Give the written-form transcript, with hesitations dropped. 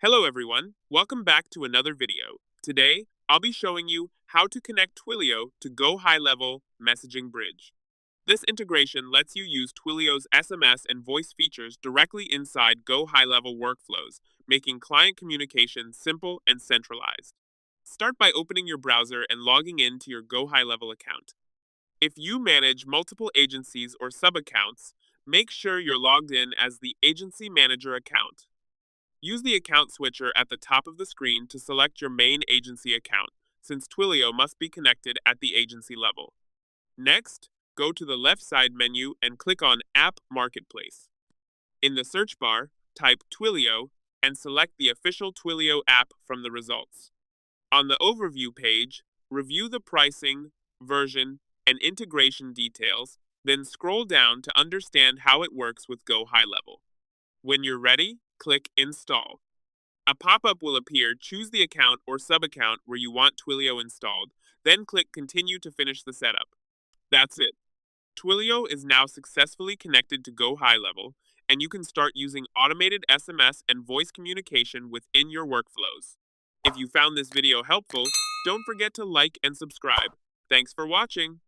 Hello everyone, welcome back to another video. Today, I'll be showing you how to connect Twilio to GoHighLevel Messaging Bridge. This integration lets you use Twilio's SMS and voice features directly inside GoHighLevel workflows, making client communication simple and centralized. Start by opening your browser and logging in to your GoHighLevel account. If you manage multiple agencies or sub-accounts, make sure you're logged in as the Agency Manager account. Use the account switcher at the top of the screen to select your main agency account, since Twilio must be connected at the agency level. Next, go to the left side menu and click on App Marketplace. In the search bar, type Twilio and select the official Twilio app from the results. On the overview page, review the pricing, version, and integration details, then scroll down to understand how it works with GoHighLevel. When you're ready, click Install. A pop-up will appear. Choose the account or sub-account where you want Twilio installed, then click Continue to finish the setup. That's it. Twilio is now successfully connected to GoHighLevel, and you can start using automated SMS and voice communication within your workflows. If you found this video helpful, don't forget to like and subscribe. Thanks for watching.